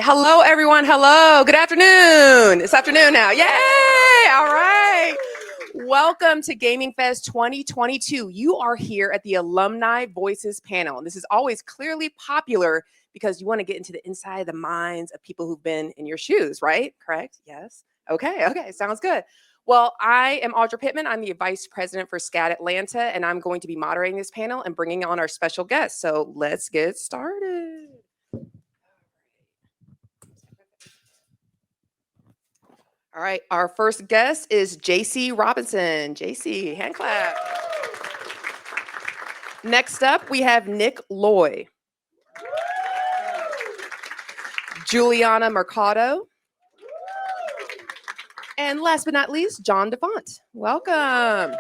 Hello, everyone. Hello. Good afternoon. It's afternoon now. Yay. All right. Welcome to GamingFest 2022. You are here at the Alumni Voices panel. And this is always clearly popular because you want to get into the inside of the minds of people who've been in your shoes, right? Correct? Yes. Okay. Sounds good. Well, I am Audra Pittman. I'm the Vice President for SCAD Atlanta, and I'm going to be moderating this panel and bringing on our special guests. So let's get started. All right, our first guest is JC Robinson. JC, hand clap. Next up, we have Nick Loy. Juliana Mercado. And last but not least, John Defont. Welcome.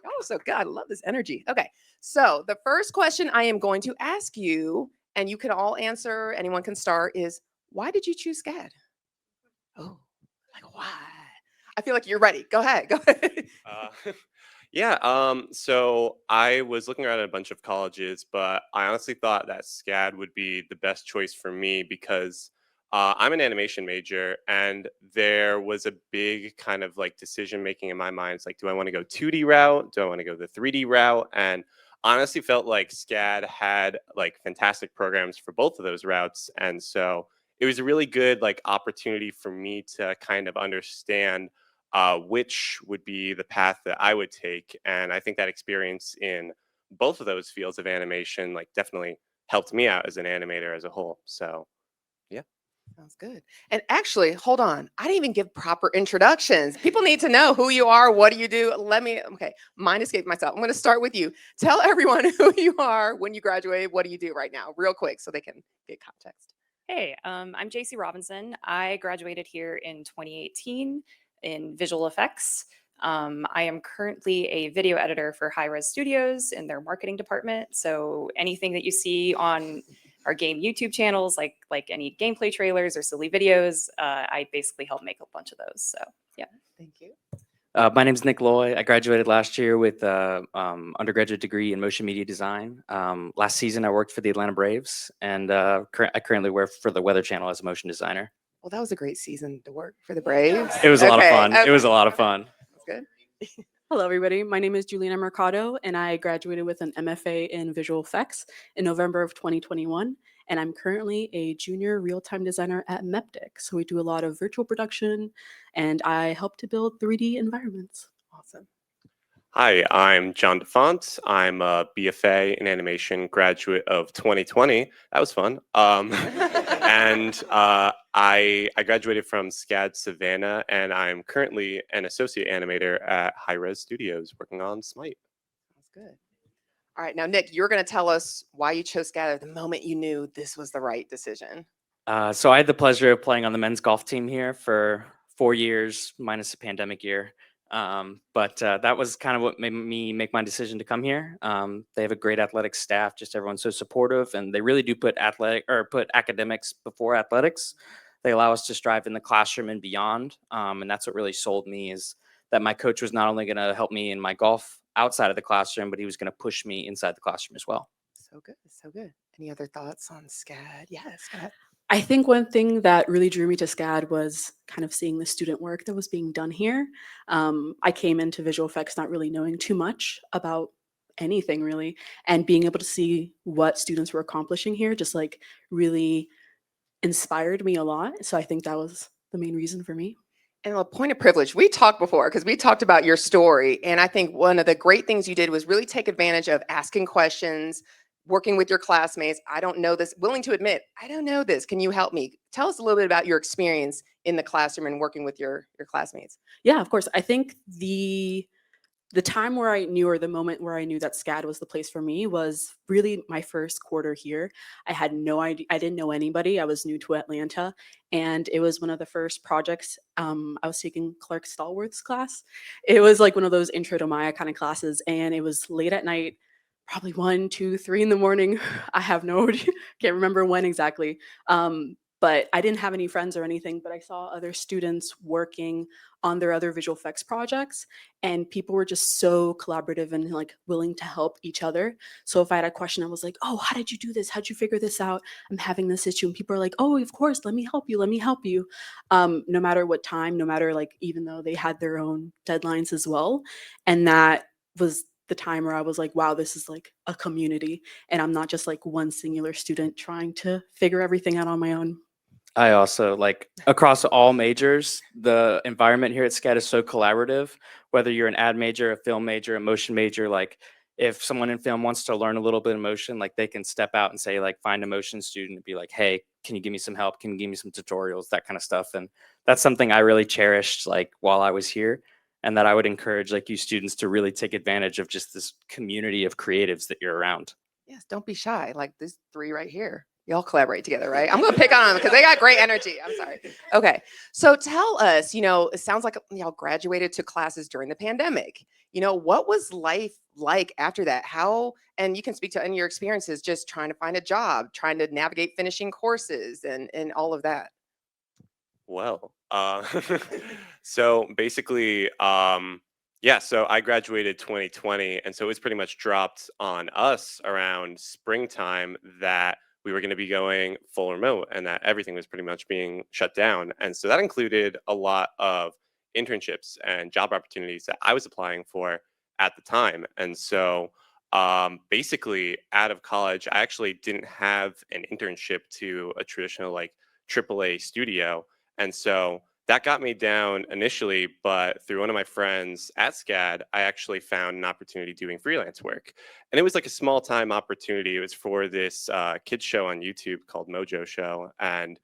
Oh, so good. I love this energy. Okay, so the first question I am going to ask you, and you can all answer, anyone can start, is why did you choose SCAD? Oh, like why? I feel like you're ready. Go ahead. So I was looking around at a bunch of colleges, but I honestly thought that SCAD would be the best choice for me because I'm an animation major, and there was a big kind of like decision making in my mind. It's like, do I want to go 2D route? Do I want to go the 3D route? And honestly felt like SCAD had like fantastic programs for both of those routes. And so it was a really good like opportunity for me to kind of understand which would be the path that I would take. And I think that experience in both of those fields of animation like definitely helped me out as an animator as a whole. So yeah. Sounds good. And actually, hold on. I didn't even give proper introductions. People need to know who you are. What do you do? Okay, mine escaped myself. I'm going to start with you. Tell everyone who you are, when you graduated, what do you do right now, real quick, so they can get context. Hey, I'm JC Robinson. I graduated here in 2018 in visual effects. I am currently a video editor for High Res Studios in their marketing department. So anything that you see on our game YouTube channels, like any gameplay trailers or silly videos, I basically help make a bunch of those. So yeah. Thank you. My name is Nick Loy. I graduated last year with undergraduate degree in motion media design. Last season, I worked for the Atlanta Braves, and I currently work for the Weather Channel as a motion designer. Well, that was a great season to work for the Braves. It was a lot of fun. It was a lot of fun. That's good. Hello, everybody. My name is Juliana Mercado, and I graduated with an MFA in visual effects in November of 2021. And I'm currently a junior real-time designer at Meptic. So we do a lot of virtual production, and I help to build 3D environments. Awesome. Hi, I'm John Defont. I'm a BFA in animation graduate of 2020. That was fun. And I graduated from SCAD Savannah, and I'm currently an associate animator at High Res Studios working on Smite. That's good. All right, now, Nick, you're going to tell us why you chose SCAD the moment you knew this was the right decision. So I had the pleasure of playing on the men's golf team here for 4 years, minus a pandemic year. But that was kind of what made me make my decision to come here. They have a great athletic staff, just everyone's so supportive, and they really do put academics before athletics. They allow us to strive in the classroom and beyond. And that's what really sold me, is that my coach was not only going to help me in my golf outside of the classroom, but he was going to push me inside the classroom as well. So good. So good. Any other thoughts on SCAD? Yes, go ahead. I think one thing that really drew me to SCAD was kind of seeing the student work that was being done here. I came into visual effects not really knowing too much about anything really, and being able to see what students were accomplishing here just like really inspired me a lot. So I think that was the main reason for me. And a point of privilege, we talked before because we talked about your story. And I think one of the great things you did was really take advantage of asking questions, working with your classmates. I don't know this, willing to admit, I don't know this. Can you help me? Tell us a little bit about your experience in the classroom and working with your classmates. Yeah, of course. I think the time where I knew, or the moment where I knew that SCAD was the place for me, was really my first quarter here. I had no idea. I didn't know anybody. I was new to Atlanta, and it was one of the first projects. I was taking Clark Stallworth's class. It was like one of those intro to Maya kind of classes, and it was late at night, probably 1, 2, 3 in the morning. I have no, can't remember when exactly. but I didn't have any friends or anything, but I saw other students working on their other visual effects projects, and people were just so collaborative and like willing to help each other. So if I had a question, I was like, oh, how did you do this? How'd you figure this out? I'm having this issue. And people are like, oh, of course, let me help you. Let me help you. No matter what time, no matter like, even though they had their own deadlines as well. And that was the time where I was like, wow, this is like a community. And I'm not just like one singular student trying to figure everything out on my own. I also like across all majors, the environment here at SCAD is so collaborative. Whether you're an ad major, a film major, a motion major, like if someone in film wants to learn a little bit of motion, like they can step out and say, like, find a motion student and be like, hey, can you give me some help? Can you give me some tutorials? That kind of stuff. And that's something I really cherished like while I was here. And that I would encourage like you students to really take advantage of just this community of creatives that you're around. Yes, don't be shy. Like these three right here. Y'all collaborate together, right? I'm going to pick on them because they got great energy. I'm sorry. Okay. So tell us, it sounds like y'all graduated to classes during the pandemic. What was life like after that? How, and you can speak to in your experiences, just trying to find a job, trying to navigate finishing courses and all of that. Well, so basically, yeah, so I graduated 2020, and so it was pretty much dropped on us around springtime that we were going to be going full remote and that everything was pretty much being shut down. And so that included a lot of internships and job opportunities that I was applying for at the time. And so basically, out of college, I actually didn't have an internship to a traditional like AAA studio. And so that got me down initially, but through one of my friends at SCAD, I actually found an opportunity doing freelance work. And it was like a small time opportunity. It was for this kids show on YouTube called Mojo Show. And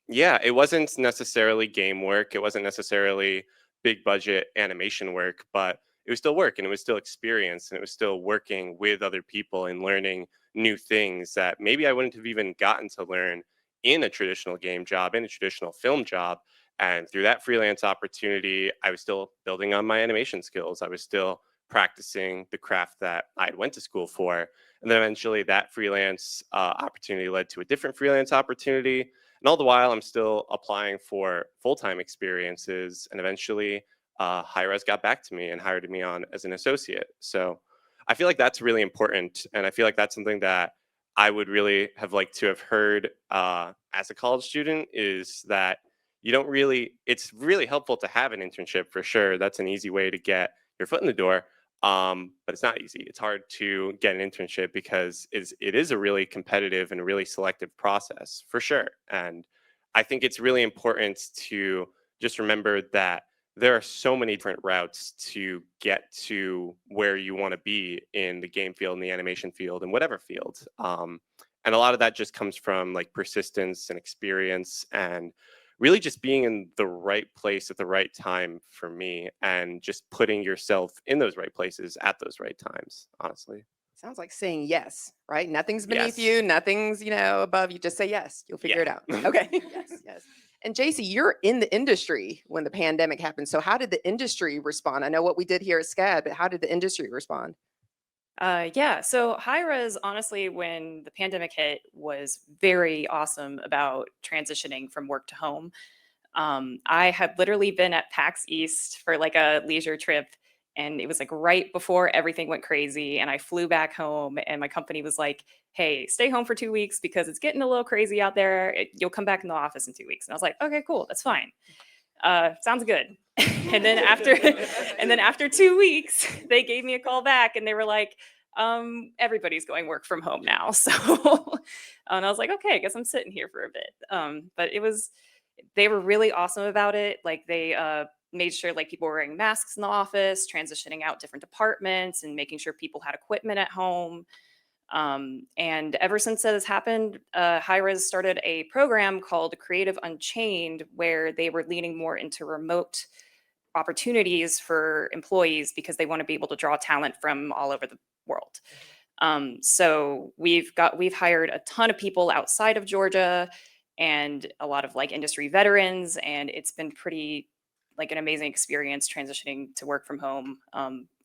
yeah, it wasn't necessarily game work. It wasn't necessarily big budget animation work, but it was still work and it was still experience and it was still working with other people and learning new things that maybe I wouldn't have even gotten to learn in a traditional game job, in a traditional film job. And through that freelance opportunity, I was still building on my animation skills. I was still practicing the craft that I went to school for. And then eventually that freelance opportunity led to a different freelance opportunity. And all the while, I'm still applying for full-time experiences. And eventually, Hi-Res got back to me and hired me on as an associate. So I feel like that's really important. And I feel like that's something that I would really have liked to have heard as a college student is that you don't really, it's really helpful to have an internship for sure. That's an easy way to get your foot in the door. But it's not easy. It's hard to get an internship because it is a really competitive and a really selective process for sure. And I think it's really important to just remember that there are so many different routes to get to where you want to be in the game field, in the animation field, in whatever field. And a lot of that just comes from like persistence and experience and really just being in the right place at the right time for me and just putting yourself in those right places at those right times, honestly. Sounds like saying yes, right? Nothing's beneath Yes. you, nothing's, above you. Just say yes. You'll figure Yeah. it out. Okay. Yes. And JC, you're in the industry when the pandemic happened. So how did the industry respond? I know what we did here at SCAD, but how did the industry respond? Yeah, so Hi-Res, honestly, when the pandemic hit, was very awesome about transitioning from work to home. I had literally been at PAX East for like a leisure trip, and it was like right before everything went crazy. And I flew back home, and my company was like, "Hey, stay home for 2 weeks because it's getting a little crazy out there. You'll come back in the office in 2 weeks." And I was like, "Okay, cool, that's fine. Sounds good." and then after 2 weeks, they gave me a call back, and they were like, everybody's going work from home now. So, and I was like, okay, I guess I'm sitting here for a bit. But they were really awesome about it. Like they made sure like people were wearing masks in the office, transitioning out different departments and making sure people had equipment at home. And ever since that has happened, Hi-Res started a program called Creative Unchained, where they were leaning more into remote opportunities for employees because they want to be able to draw talent from all over the world. So we've hired a ton of people outside of Georgia and a lot of like industry veterans, and it's been pretty like an amazing experience transitioning to work from home.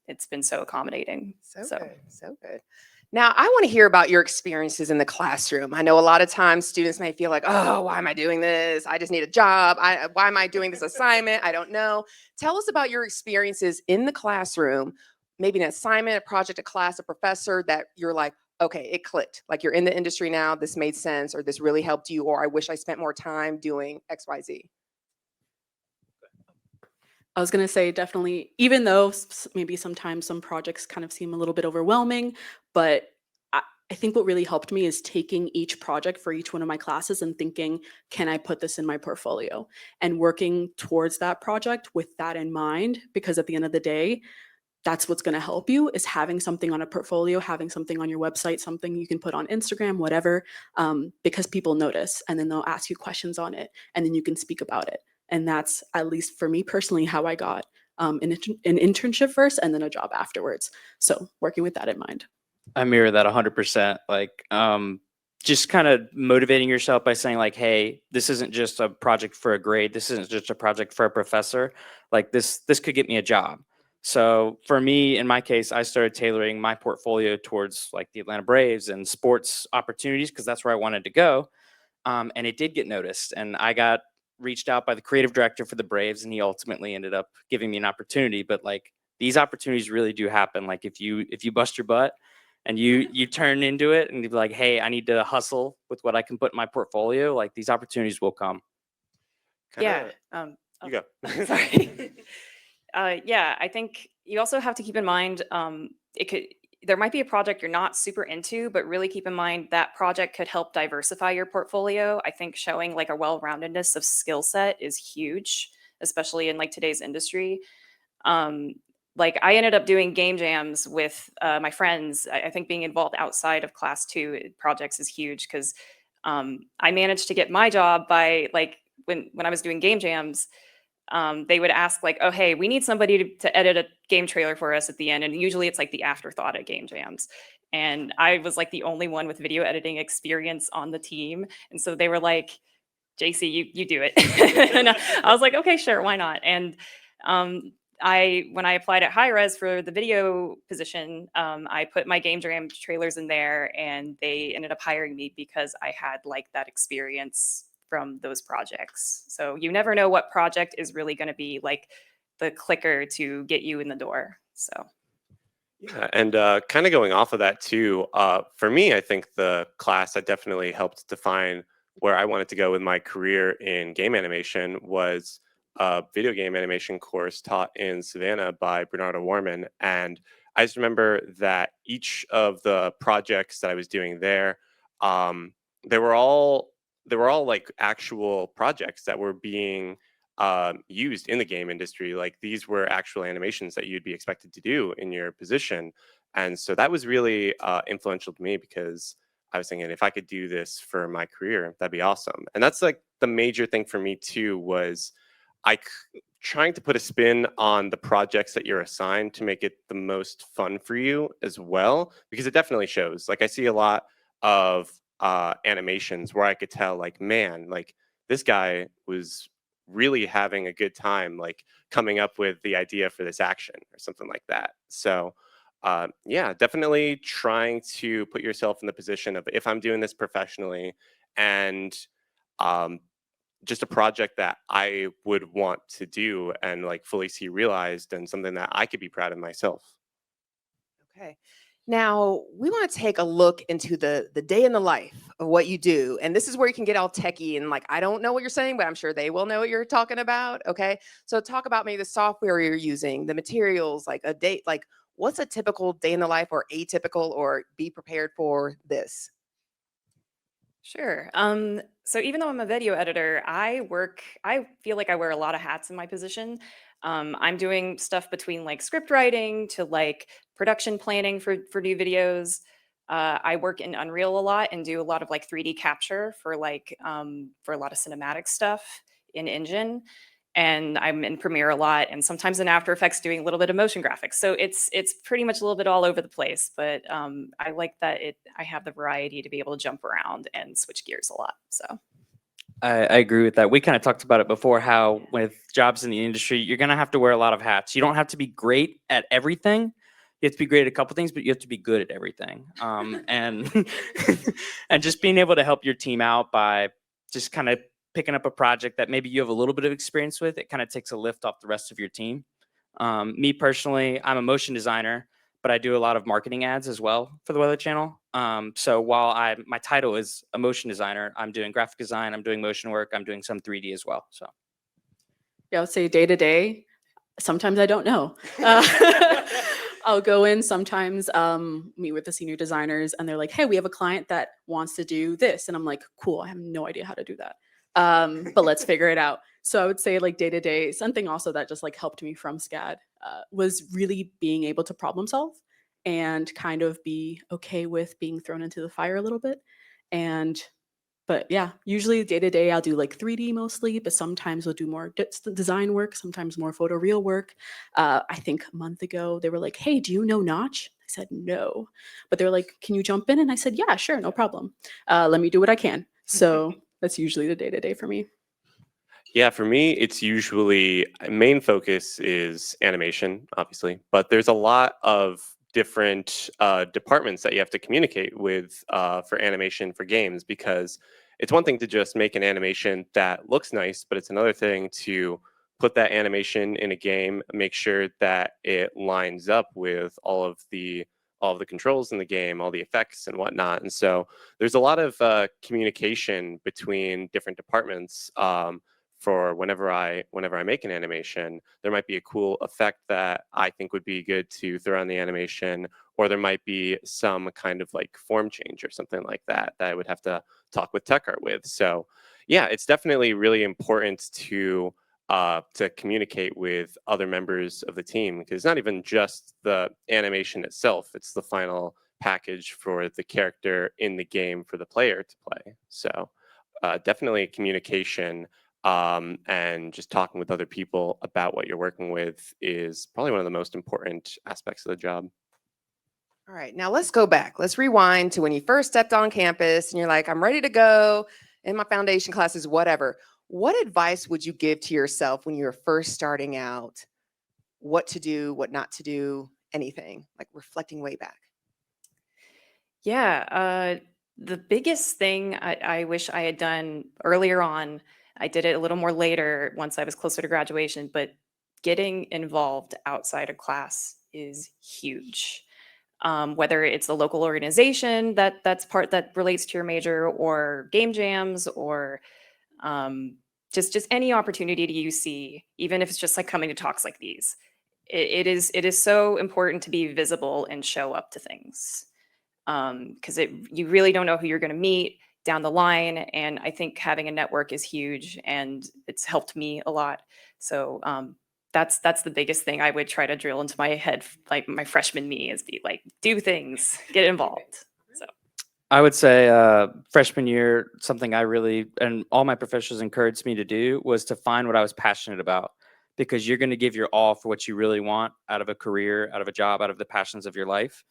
It's been so accommodating. So good. So good. Now, I want to hear about your experiences in the classroom. I know a lot of times students may feel like, oh, why am I doing this? I just need a job. Why am I doing this assignment? I don't know. Tell us about your experiences in the classroom, maybe an assignment, a project, a class, a professor that you're like, okay, it clicked. Like you're in the industry now, this made sense, or this really helped you, or I wish I spent more time doing XYZ. I was going to say definitely, even though maybe sometimes some projects kind of seem a little bit overwhelming, but I think what really helped me is taking each project for each one of my classes and thinking, can I put this in my portfolio? And working towards that project with that in mind, because at the end of the day, that's what's going to help you is having something on a portfolio, having something on your website, something you can put on Instagram, whatever, because people notice and then they'll ask you questions on it and then you can speak about it. And that's, at least for me personally, how I got an internship first and then a job afterwards. So working with that in mind. I mirror that 100%. Like, just kind of motivating yourself by saying like, hey, this isn't just a project for a grade. This isn't just a project for a professor. Like this could get me a job. So for me, in my case, I started tailoring my portfolio towards like the Atlanta Braves and sports opportunities because that's where I wanted to go. And it did get noticed. And I got reached out by the creative director for the Braves, and he ultimately ended up giving me an opportunity. But like these opportunities really do happen. Like if you bust your butt and you turn into it and you're like, hey, I need to hustle with what I can put in my portfolio, like these opportunities will come. Yeah. You go. Sorry. Yeah, I think you also have to keep in mind there might be a project you're not super into, but really keep in mind that project could help diversify your portfolio. I think showing like a well-roundedness of skill set is huge, especially in like today's industry. Like I ended up doing game jams with my friends. I think being involved outside of class 2 projects is huge because I managed to get my job by like when I was doing game jams. They would ask like, oh, hey, we need somebody to edit a game trailer for us at the end. And usually it's like the afterthought at game jams. And I was like the only one with video editing experience on the team. And so they were like, JC, you do it. And I was like, okay, sure, why not? And when I applied at High Res for the video position, I put my game jam trailers in there and they ended up hiring me because I had like that experience from those projects. So you never know what project is really going to be like the clicker to get you in the door. So yeah, and kind of going off of that too, for me, I think the class that definitely helped define where I wanted to go with my career in game animation was a video game animation course taught in Savannah by Bernardo Warman. And I just remember that each of the projects that I was doing there, they were all like actual projects that were being used in the game industry. Like these were actual animations that you'd be expected to do in your position. And so that was really influential to me because I was thinking if I could do this for my career, that'd be awesome. And that's like the major thing for me too, was trying to put a spin on the projects that you're assigned to make it the most fun for you as well, because it definitely shows. Like I see a lot of animations where I could tell like, man, like this guy was really having a good time, like coming up with the idea for this action or something like that. So yeah, definitely trying to put yourself in the position of if I'm doing this professionally and just a project that I would want to do and like fully see realized and something that I could be proud of myself. Okay. Now we want to take a look into the day in the life of what you do. And this is where you can get all techie and like, I don't know what you're saying, but I'm sure they will know what you're talking about. Okay. So talk about maybe the software you're using, the materials, like a date, like what's a typical day in the life or atypical or be prepared for this? sure. So even though I'm a video editor, I feel like I wear a lot of hats in my position. I'm doing stuff between like script writing to like production planning for new videos. I work in Unreal a lot and do a lot of like 3D capture for for a lot of cinematic stuff in Engine. And I'm in Premiere a lot, and sometimes in After Effects doing a little bit of motion graphics. So it's pretty much a little bit all over the place. But I like that I have the variety to be able to jump around and switch gears a lot. So I agree with that. We kind of talked about it before, how with jobs in the industry, you're going to have to wear a lot of hats. You don't have to be great at everything. you have to be great at a couple things, but you have to be good at everything. And and just being able to help your team out by just kind of picking up a project that maybe you have a little bit of experience with, it kind of takes a lift off the rest of your team. Me personally, I'm a motion designer, but I do a lot of marketing ads as well for the Weather Channel. So while my title is a motion designer, I'm doing graphic design, I'm doing motion work, I'm doing some 3D as well. So Yeah, I would say day to day, sometimes I don't know. I'll go in sometimes, meet with the senior designers, and they're like, hey, we have a client that wants to do this. And I'm like, cool, I have no idea how to do that. But let's figure it out. So I would say like day to day, something also that just like helped me from SCAD was really being able to problem solve and kind of be okay with being thrown into the fire a little bit. But yeah, usually day to day, I'll do like 3D mostly, but sometimes we'll do more design work, sometimes more photoreal work. I think a month ago, they were like, hey, do you know Notch? I said, no. But they're like, can you jump in? And I said, yeah, sure, no problem. Let me do what I can. So that's usually the day to day for me. Yeah, for me, it's usually main focus is animation, obviously, but there's a lot of different departments that you have to communicate with for animation for games, because it's one thing to just make an animation that looks nice, but it's another thing to put that animation in a game, make sure that it lines up with all of the controls in the game, all the effects and whatnot. And so there's a lot of communication between different departments. For whenever I make an animation, there might be a cool effect that I think would be good to throw on the animation, or there might be some kind of like form change or something like that that I would have to talk with tech art with. So yeah, it's definitely really important to communicate with other members of the team, because it's not even just the animation itself, it's the final package for the character in the game for the player to play. So definitely communication and just talking with other people about what you're working with is probably one of the most important aspects of the job. All right, now let's go back. Let's rewind to when you first stepped on campus and you're like, I'm ready to go in my foundation classes, whatever. What advice would you give to yourself when you were first starting out? What to do, what not to do, anything, like reflecting way back? Yeah, the biggest thing I wish I had done earlier on, I did it a little more later once I was closer to graduation, but getting involved outside of class is huge. Whether it's a local organization that's part that relates to your major, or game jams, or just any opportunity to UC, even if it's just like coming to talks like these. It is so important to be visible and show up to things, because you really don't know who you're going to meet down the line, and I think having a network is huge, and it's helped me a lot. So that's the biggest thing I would try to drill into my head, like my freshman me, is be like, do things, get involved. So I would say freshman year, something I really, and all my professors encouraged me to do, was to find what I was passionate about, because you're going to give your all for what you really want out of a career, out of a job, out of the passions of your life.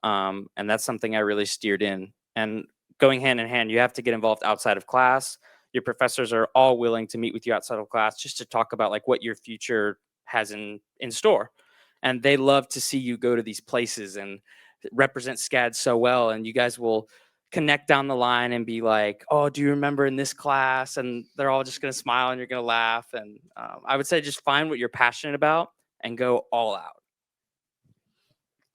And that's something I really steered in. And going hand in hand, you have to get involved outside of class. Your professors are all willing to meet with you outside of class just to talk about like what your future has in store. And they love to see you go to these places and represent SCAD so well. And you guys will connect down the line and be like, oh, do you remember in this class? And they're all just going to smile and you're going to laugh. And I would say just find what you're passionate about and go all out.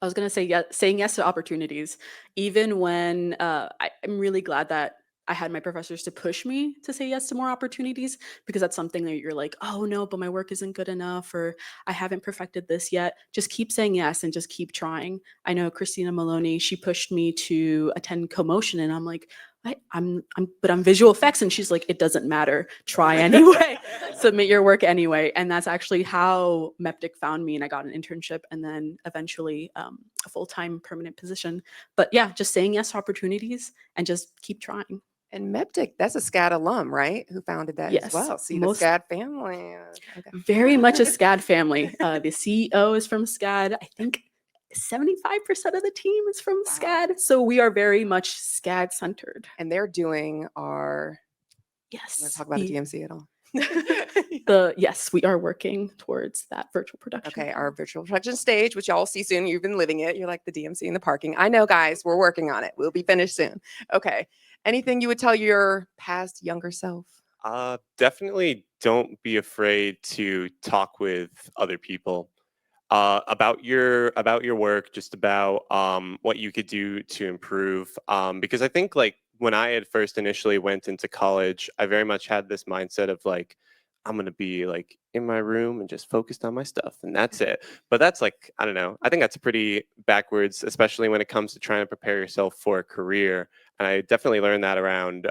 I was going to say yes, saying yes to opportunities, even when I'm really glad that I had my professors to push me to say yes to more opportunities, because that's something that you're like, oh no, but my work isn't good enough, or I haven't perfected this yet. Just keep saying yes and just keep trying. I know Christina Maloney, she pushed me to attend CoMotion, and I'm like, I'm visual effects, and she's like, it doesn't matter, try anyway. Submit your work anyway. And that's actually how MEPTIC found me, and I got an internship and then eventually a full-time permanent position. But yeah, just saying yes to opportunities and just keep trying. And MEPTIC, that's a SCAD alum, right? Who founded that as Yes, well. See, most- the SCAD family. Okay. Very much a SCAD family. The CEO is from SCAD. I think 75% of the team is from Wow. SCAD. So we are very much SCAD centered. And they're doing our, Yes. want to talk about the DMC at all? Yes, we are working towards that virtual production. Okay, our virtual production stage, which y'all will see soon. You've been living it. You're like the DMC in the parking. I know, guys, we're working on it. We'll be finished soon. Okay. Anything you would tell your past younger self? Definitely don't be afraid to talk with other people about your work, just about what you could do to improve. Because I think like when I had first initially went into college, I very much had this mindset of like I'm gonna be like in my room and just focused on my stuff and that's it. But that's like I don't know. I think that's pretty backwards, especially when it comes to trying to prepare yourself for a career. And I definitely learned that around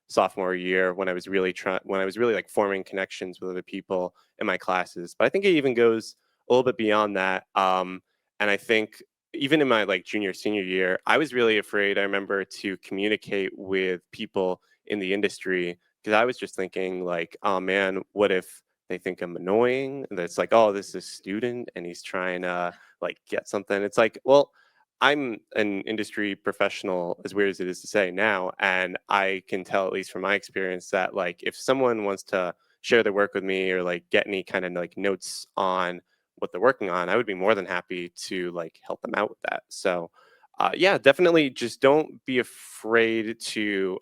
sophomore year when I was really like forming connections with other people in my classes. But I think it even goes a little bit beyond that. And I think even in my like junior senior year, I was really afraid. I remember to communicate with people in the industry because I was just thinking like, oh man, what if they think I'm annoying? And it's like, oh, this is a student and he's trying to like get something. It's like, well, I'm an industry professional, as weird as it is to say now, and I can tell, at least from my experience, that like if someone wants to share their work with me or like get any kind of like notes on what they're working on, I would be more than happy to like help them out with that. So, yeah, definitely just don't be afraid to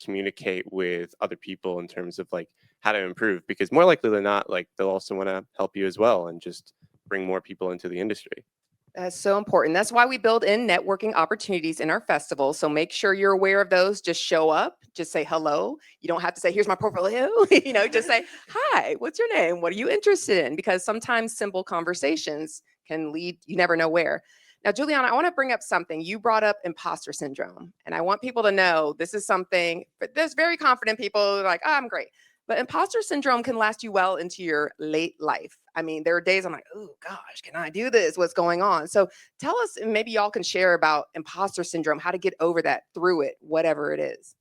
communicate with other people in terms of like how to improve, because more likely than not, like they'll also want to help you as well and just bring more people into the industry. That's so important. That's why we build in networking opportunities in our festival. So make sure you're aware of those. Just show up, just say hello. You don't have to say, here's my portfolio. Just say, hi, what's your name? What are you interested in? Because sometimes simple conversations can lead, you never know where. Now, Juliana, I want to bring up something. You brought up imposter syndrome. And I want people to know this is something, but there's very confident people who are like, oh, I'm great. But imposter syndrome can last you well into your late life. I mean, there are days I'm like, oh gosh, can I do this? What's going on? So tell us, and maybe y'all can share about imposter syndrome, how to get over that, through it, whatever it is.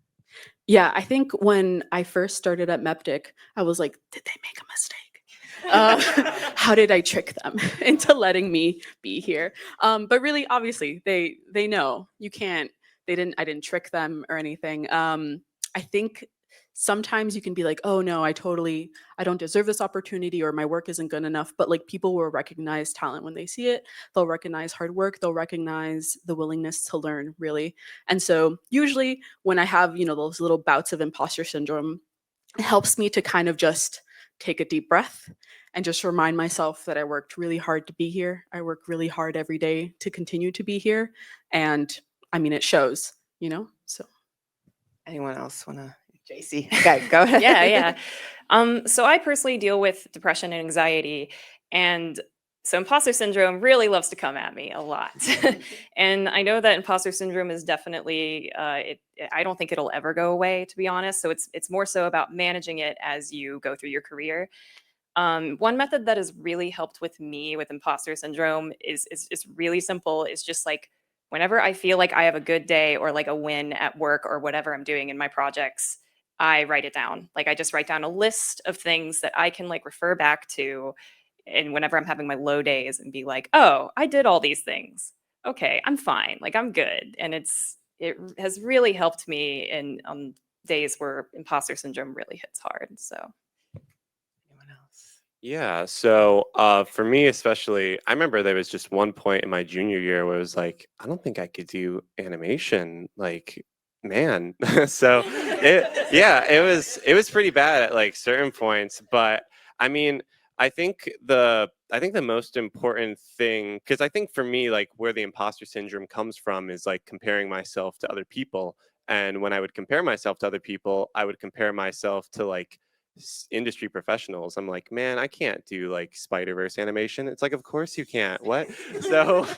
Yeah, I think when I first started at MEPDIC, I was like, did they make a mistake? How did I trick them into letting me be here? But really, obviously, they know you can't. I didn't trick them or anything. I think sometimes you can be like, oh no, I don't deserve this opportunity, or my work isn't good enough. But like, people will recognize talent when they see it. They'll recognize hard work. They'll recognize the willingness to learn, really. And so usually when I have, those little bouts of imposter syndrome, it helps me to kind of just take a deep breath and just remind myself that I worked really hard to be here. I work really hard every day to continue to be here. And I mean, it shows, so. Anyone else want to? JC, okay, go ahead. Yeah. So I personally deal with depression and anxiety, and so imposter syndrome really loves to come at me a lot. And I know that imposter syndrome is definitely, I don't think it'll ever go away, to be honest. So it's more so about managing it as you go through your career. One method that has really helped with me with imposter syndrome is really simple. It's just like whenever I feel like I have a good day or like a win at work or whatever I'm doing in my projects, I write it down. Like I just write down a list of things that I can like refer back to. And whenever I'm having my low days and be like, oh, I did all these things. Okay, I'm fine. Like I'm good. And it has really helped me in days where imposter syndrome really hits hard. So Anyone else? Yeah. So for me, especially, I remember there was just one point in my junior year where it was like, I don't think I could do animation. Like, man. So it was pretty bad at like certain points. But I mean, I think the most important thing, because I think for me, like where the imposter syndrome comes from is like comparing myself to other people. And when I would compare myself to other people, I would compare myself to like industry professionals. I'm like, man, I can't do like Spider-Verse animation. It's like, of course you can't. What? So,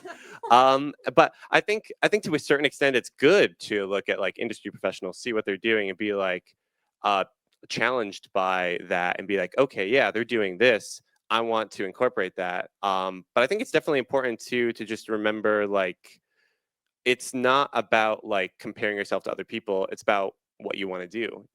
but I think to a certain extent, it's good to look at like industry professionals, see what they're doing, and be like uh, challenged by that, and be like, okay, yeah, they're doing this. I want to incorporate that. But I think it's definitely important to just remember like it's not about like comparing yourself to other people. It's about what you want to do.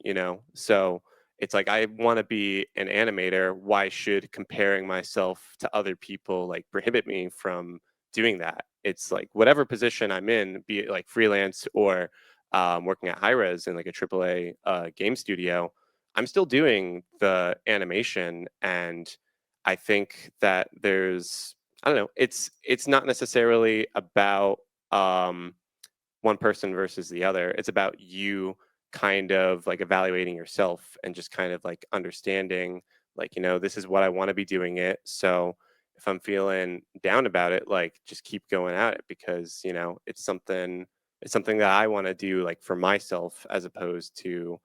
So it's like I want to be an animator. Why should comparing myself to other people like prohibit me from doing that? It's like whatever position I'm in, be it like freelance or working at high res in like a AAA game studio, I'm still doing the animation, and I think that there's, I don't know, it's not necessarily about one person versus the other. It's about you kind of like evaluating yourself and just kind of like understanding, like, this is what I want to be doing it. So if I'm feeling down about it, like, just keep going at it, because it's something that I want to do, like, for myself, as opposed to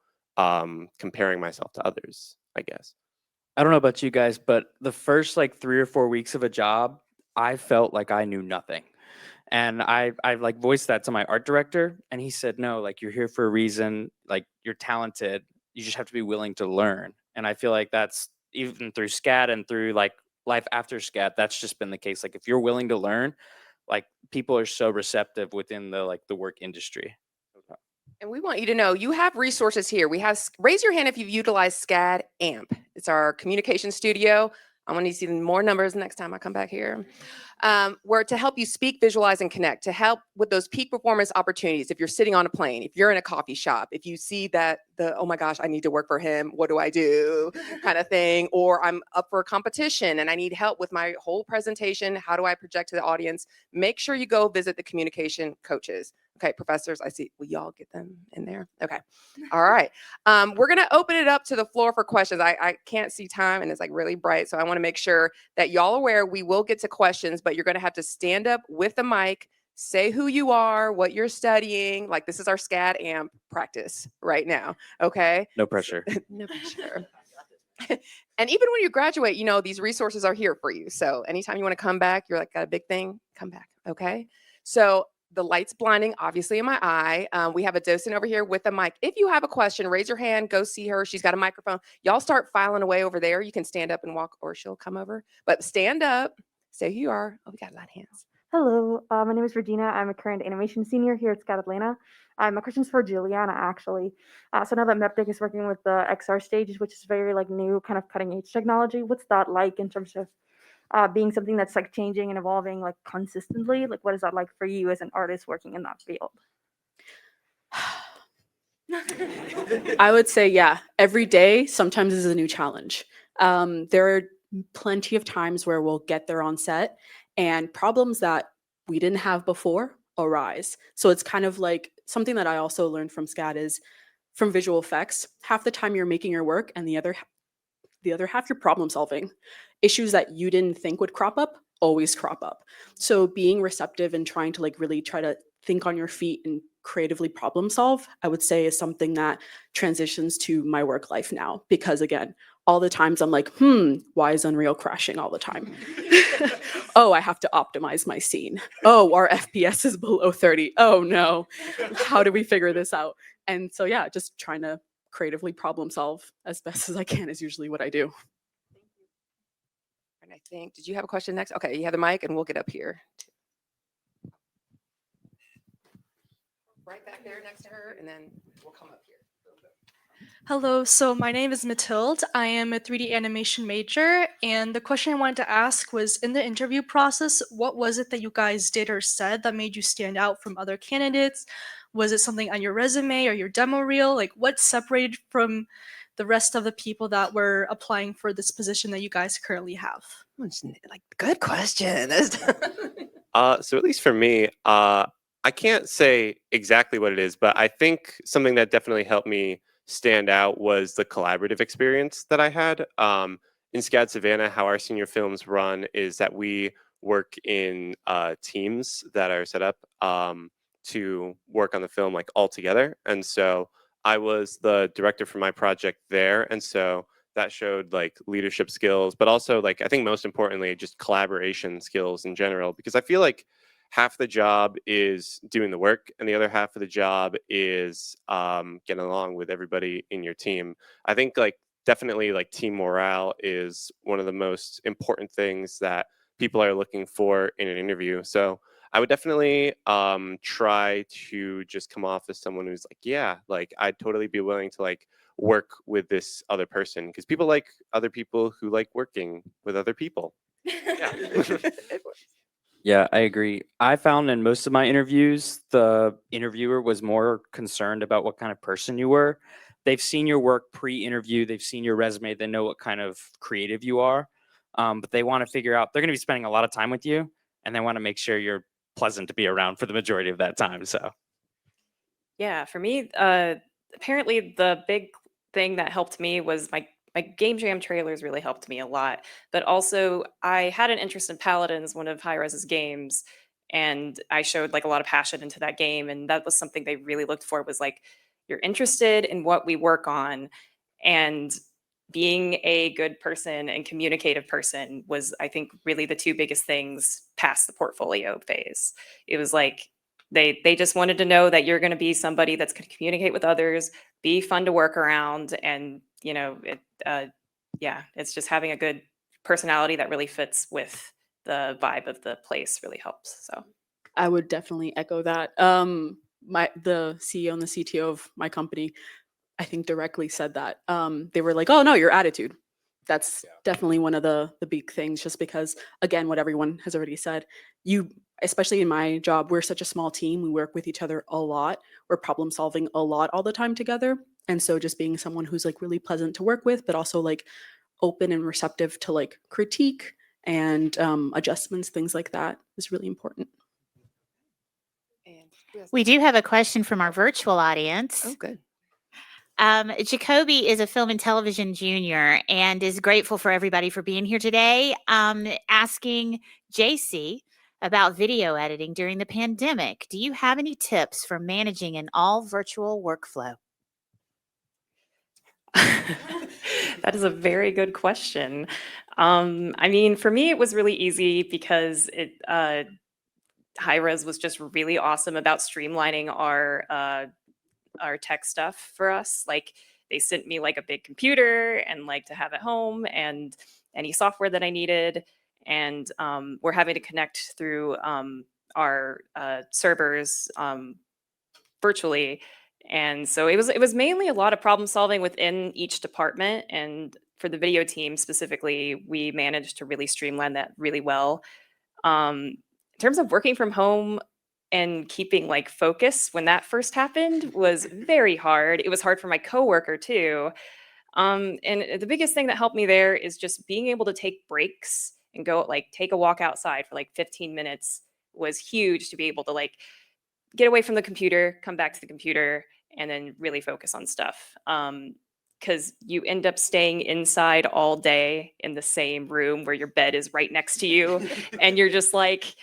comparing myself to others, I guess. I don't know about you guys, but the first like 3 or 4 weeks of a job, I felt like I knew nothing. And I like voiced that to my art director, and he said, no, like, you're here for a reason, like, you're talented. You just have to be willing to learn. And I feel like that's even through SCAD and through like life after SCAD, that's just been the case. Like, if you're willing to learn, like, people are so receptive within the work industry. And we want you to know you have resources here. We have, raise your hand if you've utilized SCAD AMP. It's our communication studio. I want to see more numbers next time I come back here. Where to help you speak, visualize, and connect, to help with those peak performance opportunities. If you're sitting on a plane, if you're in a coffee shop, if you see that oh my gosh, I need to work for him, what do I do, kind of thing, or I'm up for a competition and I need help with my whole presentation, how do I project to the audience? Make sure you go visit the communication coaches. Okay, professors, I see. Will y'all get them in there? Okay. All right. We're going to open it up to the floor for questions. I can't see time and it's like really bright. So I want to make sure that y'all are aware we will get to questions, but you're going to have to stand up with the mic, say who you are, what you're studying. Like, this is our SCAD AMP practice right now. Okay. No pressure. No pressure. And even when you graduate, these resources are here for you. So anytime you want to come back, you're like, got a big thing, come back. Okay. So the light's blinding, obviously, in my eye. We have a docent over here with a mic. If you have a question, raise your hand, go see her. She's got a microphone. Y'all start filing away over there. You can stand up and walk, or she'll come over. But stand up, say who you are. Oh, we got a lot of hands. Hello, my name is Regina. I'm a current animation senior here at SCAD Atlanta. My question's for Juliana, actually. So now that MEPDIC is working with the XR stage, which is very like new, kind of cutting edge technology, what's that like in terms of being something that's like changing and evolving like consistently? Like, what is that like for you as an artist working in that field? I would say, yeah, every day sometimes is a new challenge. There are plenty of times where we'll get there on set and problems that we didn't have before arise. So it's kind of like something that I also learned from SCAD is from visual effects. Half the time you're making your work, and the other half you're problem solving. Issues that you didn't think would crop up always crop up. So being receptive and trying to like really try to think on your feet and creatively problem solve, I would say, is something that transitions to my work life now. Because again, all the times I'm like, why is Unreal crashing all the time? Oh, I have to optimize my scene. Oh, our FPS is below 30. Oh no, how do we figure this out? And so yeah, just trying to creatively problem solve as best as I can is usually what I do. And I think, did you have a question next? Okay, you have the mic and we'll get up here. Right back there next to her, and then we'll come up here. Hello, so my name is Mathilde. I am a 3D animation major, and the question I wanted to ask was, in the interview process, what was it that you guys did or said that made you stand out from other candidates? Was it something on your resume or your demo reel? Like, what separated from the rest of the people that were applying for this position that you guys currently have? Like, good question. So at least for me, I can't say exactly what it is, but I think something that definitely helped me stand out was the collaborative experience that I had. In SCAD Savannah, how our senior films run is that we work in teams that are set up to work on the film like all together. And so I was the director for my project there. And so that showed like leadership skills, but also like, I think most importantly, just collaboration skills in general, because I feel like half the job is doing the work and the other half of the job is getting along with everybody in your team. I think like definitely like team morale is one of the most important things that people are looking for in an interview. So I would definitely try to just come off as someone who's like, yeah, like I'd totally be willing to like work with this other person, because people like other people who like working with other people. Yeah. Yeah, I agree. I found in most of my interviews, the interviewer was more concerned about what kind of person you were they've seen your work pre-interview, they've seen your resume, they know what kind of creative you are, but they want to figure out, they're going to be spending a lot of time with you, and they want to make sure you're pleasant to be around for the majority of that time. So Yeah, for me, apparently the big thing that helped me was my game jam trailers really helped me a lot. But also, I had an interest in Paladins, one of Hi-Rez's games, and I showed like a lot of passion into that game, and that was something they really looked for was like you're interested in what we work on, and being a good person and communicative person was, I think, really the two biggest things past the portfolio phase. It was like they just wanted to know that you're going to be somebody that's going to communicate with others, be fun to work around, and yeah, it's just having a good personality that really fits with the vibe of the place really helps. So I would definitely echo that. The CEO and the CTO of my company, I think, directly said that. They were like, "Oh no, your attitude." That's definitely one of the big things. Just because, again, what everyone has already said, especially in my job, we're such a small team. We work with each other a lot. We're problem solving a lot all the time together. And so, just being someone who's like really pleasant to work with, but also like open and receptive to like critique and adjustments, things like that, is really important. And who has- We do have a question from our virtual audience. Oh, good. Jacoby is a film and television junior and is grateful for everybody for being here today. Asking JC about video editing during the pandemic. Do you have any tips for managing an all virtual workflow? that is a very good question. I mean, for me, it was really easy because Hi-Rez was just really awesome about streamlining our tech stuff for us. Like they sent me like a big computer and like to have at home and any software that I needed. And we're having to connect through our servers virtually. And so it was mainly a lot of problem solving within each department. And for the video team specifically, we managed to really streamline that really well. In terms of working from home and keeping like focus when that first happened was very hard. It was hard for my coworker too. And the biggest thing that helped me there is just being able to take breaks and go like take a walk outside for like 15 minutes was huge to be able to like get away from the computer, come back to the computer, and then really focus on stuff. Because you end up staying inside all day in the same room where your bed is right next to you, and you're just like,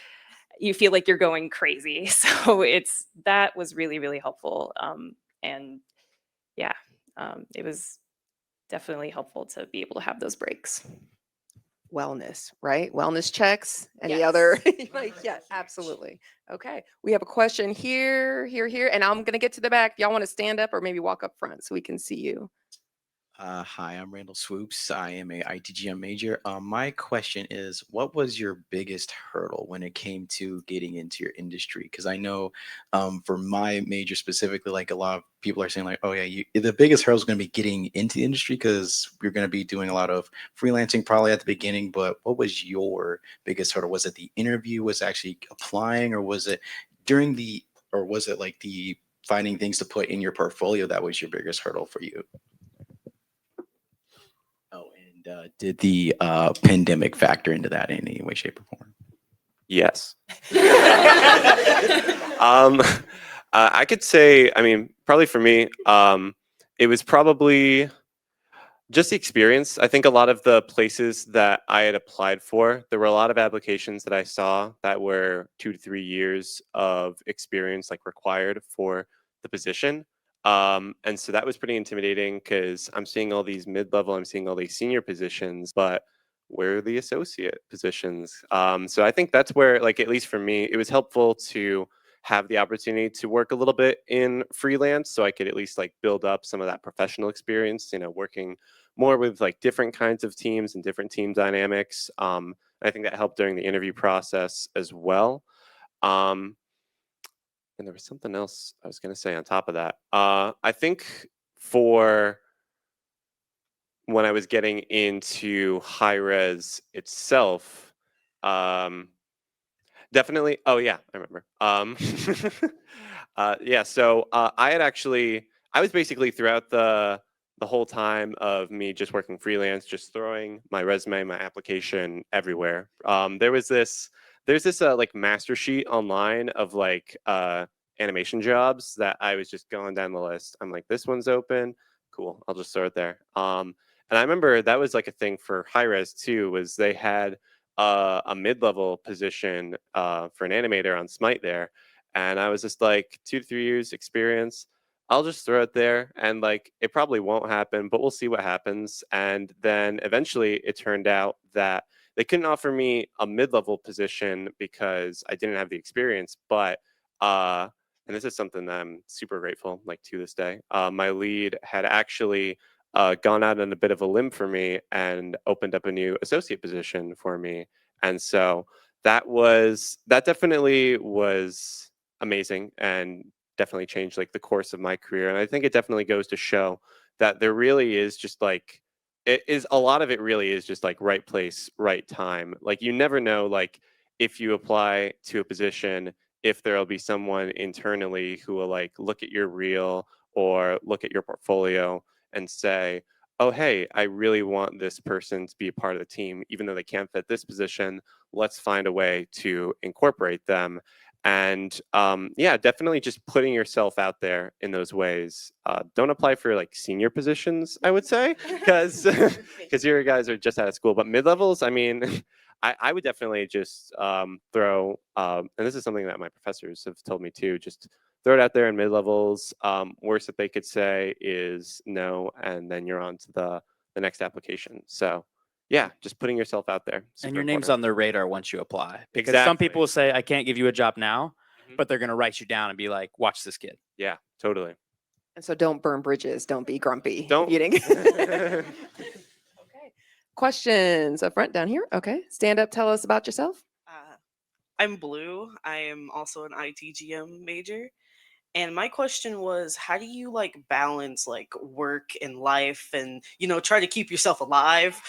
you feel like you're going crazy. So that was really, really helpful. And yeah, it was definitely helpful to be able to have those breaks. Wellness, right? Wellness checks. Any Yes. other? Like, yeah, absolutely. Okay. We have a question here, and I'm going to get to the back. Y'all want to stand up or maybe walk up front so we can see you? Hi, I'm Randall Swoops. I am a ITGM major. My question is, what was your biggest hurdle when it came to getting into your industry? Because I know for my major specifically, like a lot of people are saying like, oh yeah, the biggest hurdle is going to be getting into the industry because you're going to be doing a lot of freelancing probably at the beginning. But what was your biggest hurdle? Was it the interview? Was it actually applying? Or was it was it like the finding things to put in your portfolio that was your biggest hurdle for you? Did the pandemic factor into that in any way, shape, or form? Yes. I could say, I mean, probably for me, it was probably just the experience. I think a lot of the places that I had applied for, there were a lot of applications that I saw that were 2 to 3 years of experience like required for the position. And so that was pretty intimidating because I'm seeing all these mid-level, I'm seeing all these senior positions, but where are the associate positions? So I think that's where, like, at least for me, it was helpful to have the opportunity to work a little bit in freelance so I could at least like build up some of that professional experience, working more with like different kinds of teams and different team dynamics. I think that helped during the interview process as well. And there was something else I was going to say on top of that. I think for when I was getting into Hi-Rez itself, definitely. Oh yeah, I remember. Yeah, so I had actually I was basically throughout the whole time of me just working freelance, just throwing my resume, my application everywhere. There's this like master sheet online of like animation jobs that I was just going down the list. I'm like, this one's open, cool, I'll just throw it there. And I remember that was like a thing for high res too, was they had a mid-level position for an animator on Smite there, and I was just like 2 to 3 years experience. I'll just throw it there, and like it probably won't happen, but we'll see what happens. And then eventually it turned out that they couldn't offer me a mid-level position because I didn't have the experience. But and this is something that I'm super grateful, like to this day. My lead had actually gone out on a bit of a limb for me and opened up a new associate position for me. And so that definitely was amazing and definitely changed like the course of my career. And I think it definitely goes to show that there really is just like it is a lot of it really is just like right place, right time. Like you never know like if you apply to a position, if there'll be someone internally who will like look at your reel or look at your portfolio and say, oh hey, I really want this person to be a part of the team, even though they can't fit this position. Let's find a way to incorporate them. And yeah, definitely just putting yourself out there in those ways. Don't apply for like senior positions, I would say, because your guys are just out of school. But mid levels, I mean, I would definitely just throw, and this is something that my professors have told me too, just throw it out there in mid levels. Worst that they could say is no, and then you're on to the next application. So yeah, just putting yourself out there. And your name's on their radar once you apply. Because some Exactly. people will say, I can't give you a job now, Mhm. but they're going to write you down and be like, watch this kid. Yeah, totally. And so don't burn bridges. Don't be grumpy. Don't. Eating. Okay. Questions up front down here. Okay. Stand up. Tell us about yourself. I'm Blue. I am also an ITGM major. And my question was, how do you like balance like work and life and, try to keep yourself alive?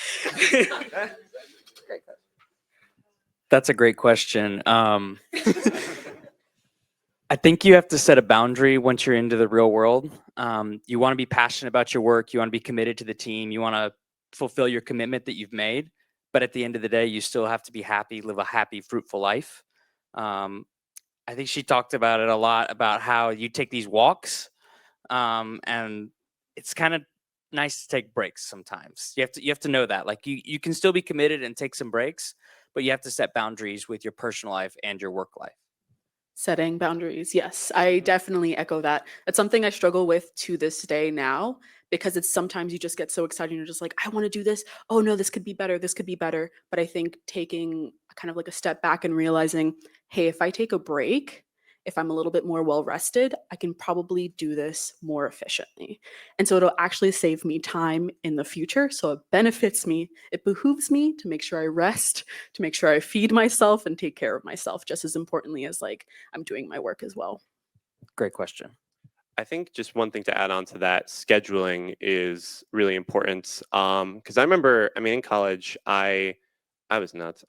That's a great question. I think you have to set a boundary once you're into the real world. You want to be passionate about your work. You want to be committed to the team. You want to fulfill your commitment that you've made. But at the end of the day, you still have to be happy, live a happy, fruitful life. I think she talked about it a lot, about how you take these walks, and it's kind of nice to take breaks sometimes. You have to know that. Like you can still be committed and take some breaks, but you have to set boundaries with your personal life and your work life. Setting boundaries. Yes, I definitely echo that. It's something I struggle with to this day now, because it's sometimes you just get so excited and you're just like, I want to do this. Oh no, this could be better. This could be better. But I think taking kind of like a step back and realizing, hey, if I take a break, if I'm a little bit more well rested, I can probably do this more efficiently. And so it'll actually save me time in the future. So it benefits me. It behooves me to make sure I rest, to make sure I feed myself and take care of myself just as importantly as like I'm doing my work as well. Great question. I think just one thing to add on to that, scheduling is really important. Because I remember, I mean, in college, I was nuts.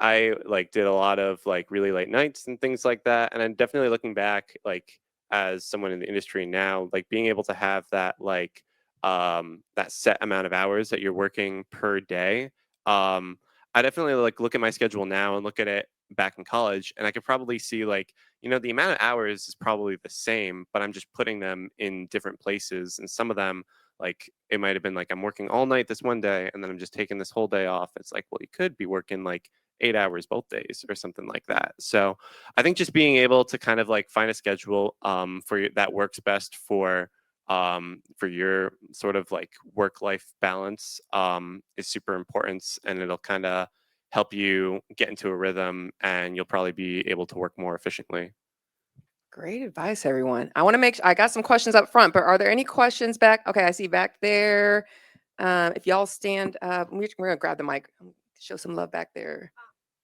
I like did a lot of like really late nights and things like that. And I'm definitely looking back, like as someone in the industry now, like being able to have that like that set amount of hours that you're working per day. I definitely like look at my schedule now and look at it back in college, and I could probably see like, the amount of hours is probably the same, but I'm just putting them in different places. And some of them, like it might have been like I'm working all night this one day and then I'm just taking this whole day off. It's like, well, you could be working like 8 hours both days or something like that. So I think just being able to kind of like find a schedule that works best for your sort of like work-life balance is super important, and it'll kind of help you get into a rhythm, and you'll probably be able to work more efficiently. Great advice, everyone. I want to make sure I got some questions up front, but are there any questions back? Okay, I see back there. If y'all stand up, we're going to grab the mic, show some love back there.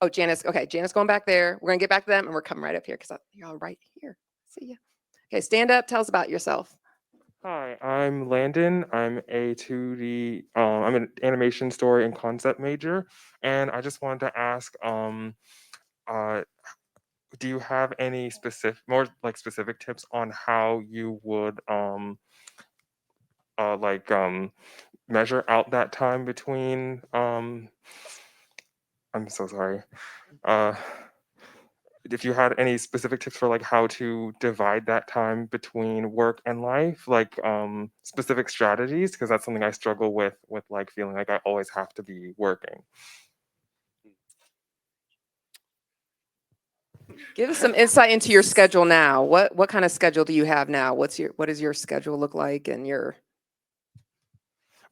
Oh, Janice. Okay, Janice going back there. We're going to get back to them and we're coming right up here because you're all right here. See ya. Okay, stand up. Tell us about yourself. Hi, I'm Landon. I'm I'm an animation story and concept major, and I just wanted to ask, do you have any more like specific tips on how you would like measure out that time between I'm so sorry. If you had any specific tips for like how to divide that time between work and life, like specific strategies, because that's something I struggle with like feeling like I always have to be working. Give us some insight into your schedule now. What kind of schedule do you have now? What does your schedule look like and your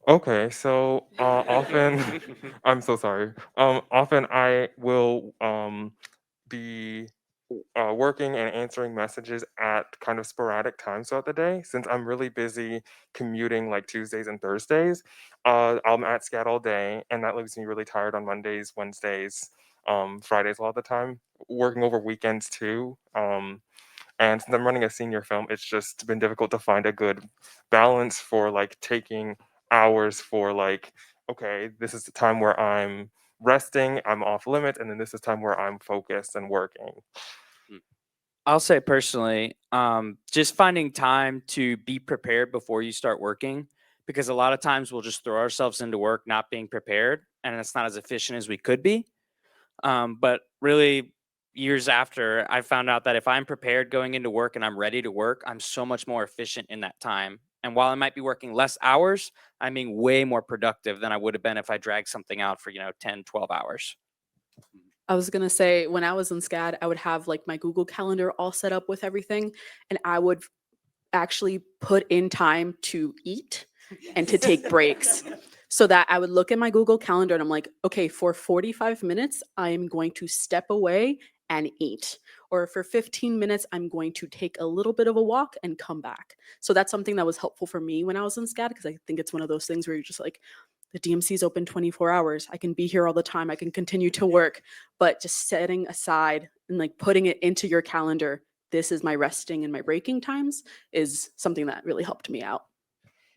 Okay, so often I'm so sorry. Often I will be working and answering messages at kind of sporadic times throughout the day. Since I'm really busy commuting like Tuesdays and Thursdays, I'm at SCAD all day, and that leaves me really tired on Mondays, Wednesdays, Fridays a lot of the time. Working over weekends too. And since I'm running a senior film, it's just been difficult to find a good balance for like taking hours for like, okay, this is the time where I'm resting, I'm off limit, and then this is time where I'm focused and working. I'll say personally, just finding time to be prepared before you start working, because a lot of times we'll just throw ourselves into work not being prepared, and it's not as efficient as we could be. But really, years after, I found out that if I'm prepared going into work and I'm ready to work, I'm so much more efficient in that time. And while I might be working less hours, I'm being way more productive than I would have been if I dragged something out for, 10, 12 hours. I was gonna say, when I was in SCAD, I would have like my Google Calendar all set up with everything, and I would actually put in time to eat and to take breaks. So that I would look at my Google Calendar and I'm like, okay, for 45 minutes, I'm going to step away and eat. Or for 15 minutes, I'm going to take a little bit of a walk and come back. So that's something that was helpful for me when I was in SCAD, because I think it's one of those things where you're just like, the DMC is open 24 hours. I can be here all the time. I can continue to work, but just setting aside and like putting it into your calendar, this is my resting and my breaking times, is something that really helped me out.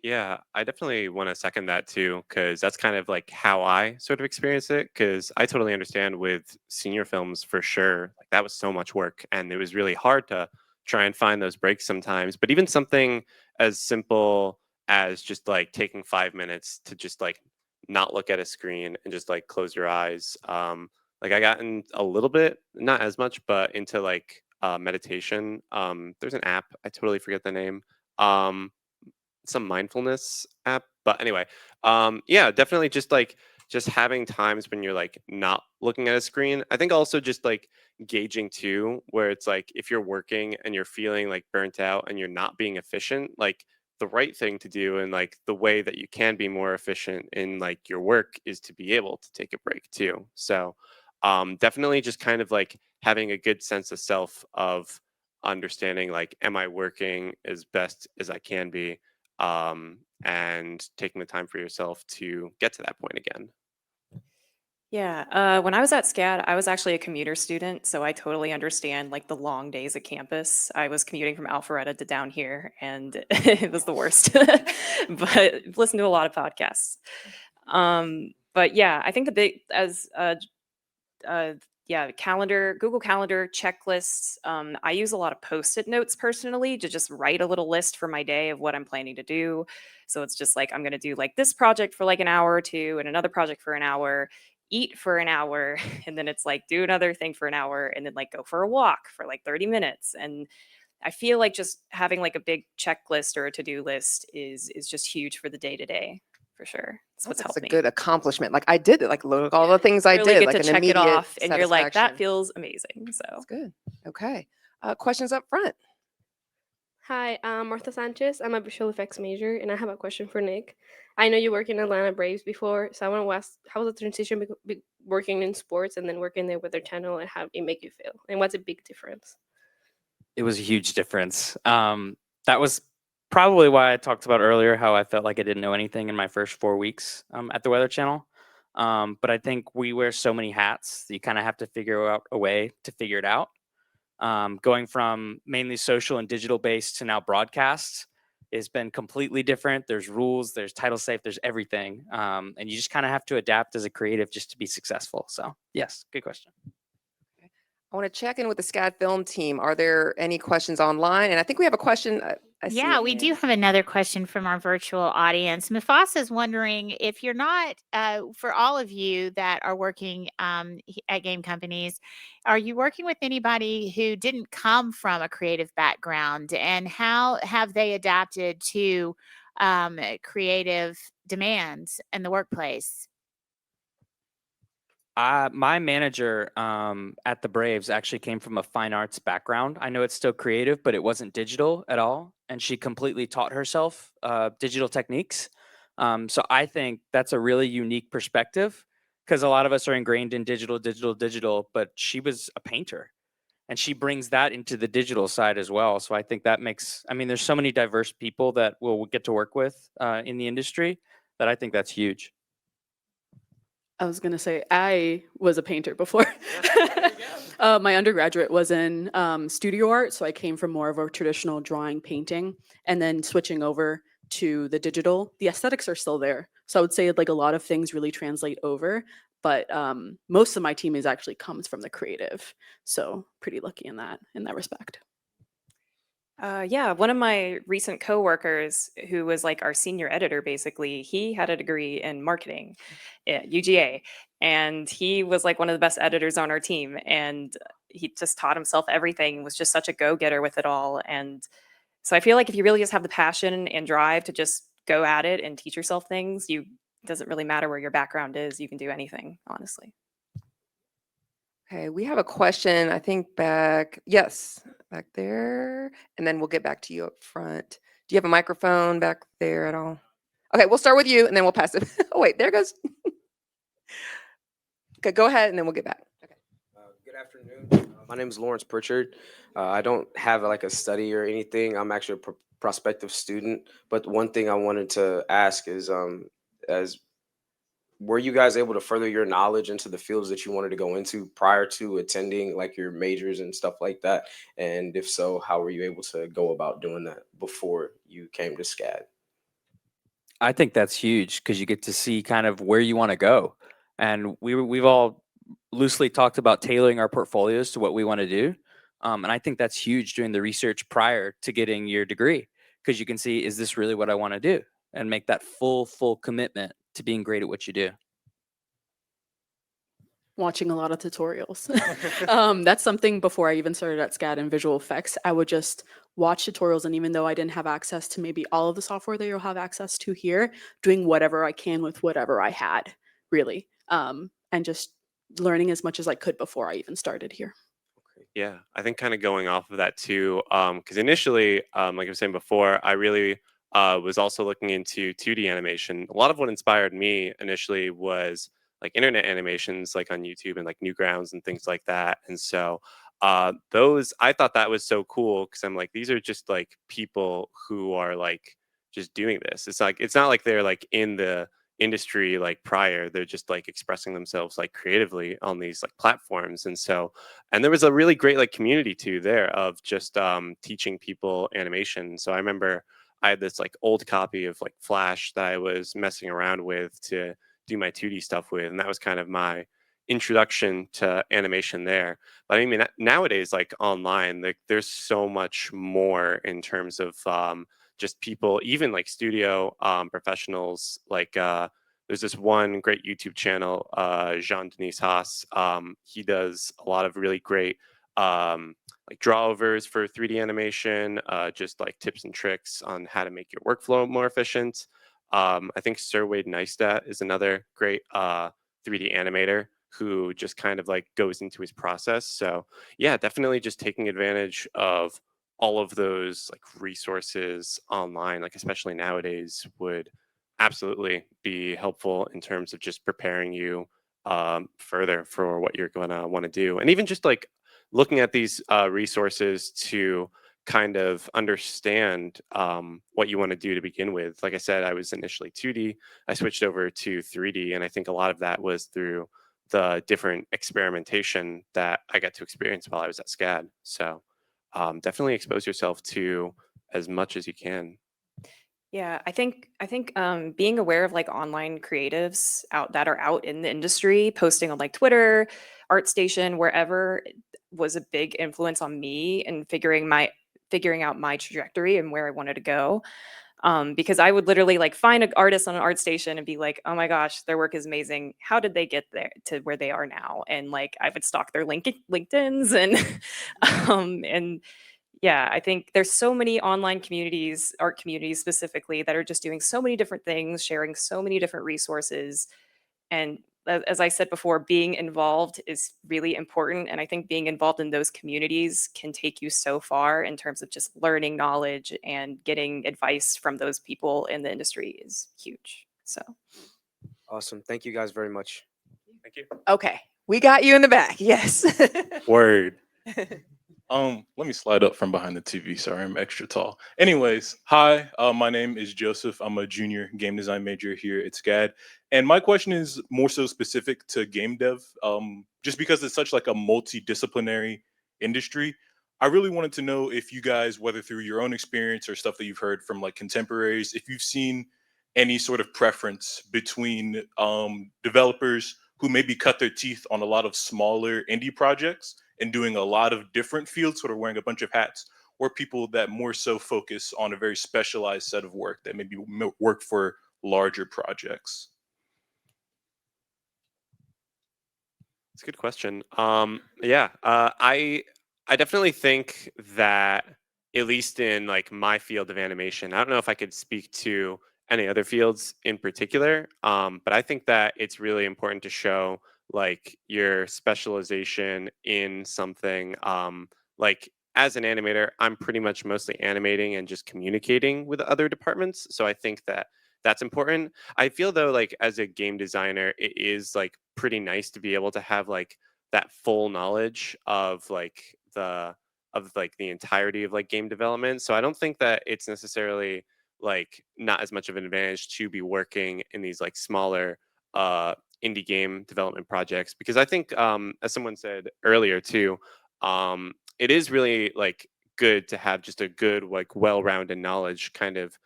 Yeah, I definitely want to second that too, because that's kind of like how I sort of experience it. Because I totally understand with senior films for sure, like that was so much work, and it was really hard to try and find those breaks sometimes. But even something as simple as just like taking 5 minutes to just like not look at a screen and just like close your eyes. Like I got in a little bit, not as much, but into like meditation. There's an app, I totally forget the name. Some mindfulness app, but anyway, yeah, definitely just having times when you're like not looking at a screen. I think also just like gauging too, where it's like if you're working and you're feeling like burnt out and you're not being efficient, like the right thing to do and like the way that you can be more efficient in like your work is to be able to take a break too. So definitely just kind of like having a good sense of self, of understanding like, am I working as best as I can be, and taking the time for yourself to get to that point again. Yeah, when I was at SCAD, I was actually a commuter student, so I totally understand like the long days at campus. I was commuting from Alpharetta to down here, and it was the worst. But listen to a lot of podcasts. But yeah, I think the big as yeah, Google Calendar, checklists. I use a lot of post-it notes personally to just write a little list for my day of what I'm planning to do. So it's just like I'm going to do like this project for like an hour or two and another project for an hour, eat for an hour, and then it's like do another thing for an hour and then like go for a walk for like 30 minutes. And I feel like just having like a big checklist or a to-do list is just huge for the day-to-day, for sure. That's That's helped a me. good accomplishment. Like I did it. Like look at all the things I Really did. get Like to an check it immediate off, and you're like, that satisfaction. feels amazing. So That's good. Okay. Questions up front. Hi, I'm Martha Sanchez. I'm a visual effects major, and I have a question for Nick. I know you worked in Atlanta Braves before, so I want to ask, how was the transition working in sports and then working there with their channel, and how it make you feel, and what's a big difference? It was a huge difference. That was probably why I talked about earlier how I felt like I didn't know anything in my first 4 weeks at the Weather Channel. But I think we wear so many hats that you kind of have to figure out a way to figure it out. Going from mainly social and digital based to now broadcast has been completely different. There's rules, there's title safe, there's everything. And you just kind of have to adapt as a creative just to be successful. So yes, good question. I want to check in with the SCAD film team. Are there any questions online? And I think we have a question. I see Yeah, a we do hand. have another question from our virtual audience. Mufasa is wondering if you're not, for all of you that are working at game companies, are you working with anybody who didn't come from a creative background, and how have they adapted to creative demands in the workplace? My manager at the Braves actually came from a fine arts background. I know it's still creative, but it wasn't digital at all. And she completely taught herself digital techniques. So I think that's a really unique perspective because a lot of us are ingrained in digital, but she was a painter and she brings that into the digital side as well. So I think that makes, I mean, there's so many diverse people that we'll get to work with in the industry that I think that's huge. I was gonna say I was a painter before. My undergraduate was in studio art, so I came from more of a traditional drawing painting, and then switching over to the digital. The aesthetics are still there, so I would say like a lot of things really translate over. But most of my team is actually comes from the creative, so pretty lucky in that respect. Yeah, one of my recent coworkers, who was like our senior editor, basically, he had a degree in marketing at UGA, and he was like one of the best editors on our team. And he just taught himself everything, was just such a go-getter with it all. And so I feel like if you really just have the passion and drive to just go at it and teach yourself things, it doesn't really matter where your background is. You can do anything, honestly. Okay, we have a question, I think yes, back there. And then we'll get back to you up front. Do you have a microphone back there at all? Okay, we'll start with you and then we'll pass it. Oh, wait, there it goes. Okay, go ahead and then we'll get back. Okay. Good afternoon. My name is Lawrence Pritchard. I don't have like a study or anything. I'm actually a prospective student. But one thing I wanted to ask is, as were you guys able to further your knowledge into the fields that you wanted to go into prior to attending like your majors and stuff like that? And if so, how were you able to go about doing that before you came to SCAD? I think that's huge because you get to see kind of where you want to go. And we've all loosely talked about tailoring our portfolios to what we want to do. And I think that's huge doing the research prior to getting your degree because you can see, is this really what I want to do? And make that full commitment to being great at what you do. Watching a lot of tutorials. That's something before I even started at SCAD and visual effects. I would just watch tutorials, and even though I didn't have access to maybe all of the software that you'll have access to here, doing whatever I can with whatever I had, really, and just learning as much as I could before I even started here. Yeah, I think kind of going off of that too, because initially, like I was saying before, I really was also looking into 2D animation. A lot of what inspired me initially was like internet animations, like on YouTube and like Newgrounds and things like that. And so those, I thought that was so cool because I'm like, these are just like people who are like just doing this. It's like it's not like they're like in the industry like prior. They're just like expressing themselves like creatively on these like platforms. And so and there was a really great like community too there of just teaching people animation. So I remember I had this like old copy of like Flash that I was messing around with to do my 2D stuff with, and that was kind of my introduction to animation there. But I mean nowadays, like online, like there's so much more in terms of just people, even like studio professionals, like there's this one great YouTube channel, Jean Denis Haas. He does a lot of really great like drawovers for 3D animation, just like tips and tricks on how to make your workflow more efficient. I think Sir Wade Neistat is another great 3D animator who just kind of like goes into his process. So yeah, definitely just taking advantage of all of those like resources online, like especially nowadays, would absolutely be helpful in terms of just preparing you further for what you're going to want to do. And even just like looking at these resources to kind of understand what you want to do to begin with. Like I said, I was initially 2D. I switched over to 3D. And I think a lot of that was through the different experimentation that I got to experience while I was at SCAD. So definitely expose yourself to as much as you can. Yeah, I think being aware of like online creatives out that are out in the industry, posting on like Twitter, ArtStation, wherever, was a big influence on me in figuring out my trajectory and where I wanted to go. Because I would literally like find an artist on an art station and be like, oh my gosh, their work is amazing. How did they get there to where they are now? And like I would stalk their LinkedIn's and yeah, I think there's so many online communities, art communities specifically, that are just doing so many different things, sharing so many different resources. And as I said before, being involved is really important. And I think being involved in those communities can take you so far in terms of just learning knowledge, and getting advice from those people in the industry is huge. So Awesome. Thank you guys very much. Thank you. Okay, we got you in the back. Yes. Word. Let me slide up from behind the TV. Sorry, I'm extra tall. Anyways, hi, my name is Joseph. I'm a junior game design major here at SCAD. And my question is more so specific to game dev, just because it's such like a multidisciplinary industry. I really wanted to know if you guys, whether through your own experience or stuff that you've heard from like contemporaries, if you've seen any sort of preference between developers who maybe cut their teeth on a lot of smaller indie projects and doing a lot of different fields, sort of wearing a bunch of hats, or people that more so focus on a very specialized set of work that maybe work for larger projects? It's a good question. Yeah, I definitely think that, at least in like my field of animation, I don't know if I could speak to any other fields in particular, but I think that it's really important to show like your specialization in something. Like as an animator, I'm pretty much mostly animating and just communicating with other departments. So I think that that's important. I feel though, like as a game designer, it is like pretty nice to be able to have like that full knowledge of the entirety of like game development. So I don't think that it's necessarily like not as much of an advantage to be working in these like smaller indie game development projects, because I think as someone said earlier too, it is really like good to have just a good like well-rounded knowledge kind of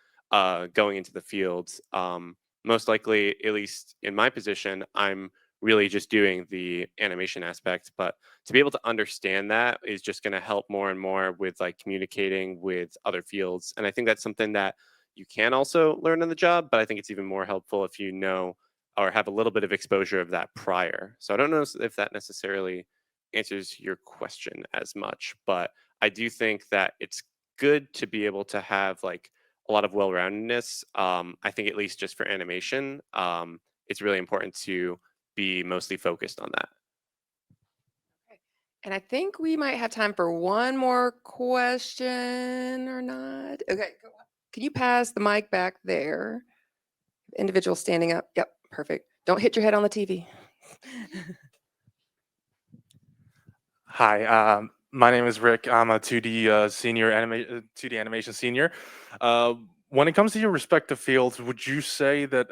going into the field. Most likely, at least in my position, I'm really just doing the animation aspect, but to be able to understand that is just going to help more and more with like communicating with other fields. And I think that's something that you can also learn on the job, but I think it's even more helpful if you know or have a little bit of exposure of that prior. So I don't know if that necessarily answers your question as much, but I do think that it's good to be able to have like a lot of well-roundedness. I think at least just for animation, it's really important to be mostly focused on that. And I think we might have time for one more question or not. Okay, go on. Can you pass the mic back there? Individual standing up. Yep, perfect. Don't hit your head on the TV. Hi, my name is Rick. I'm a 2D senior 2D animation senior. When it comes to your respective fields, would you say that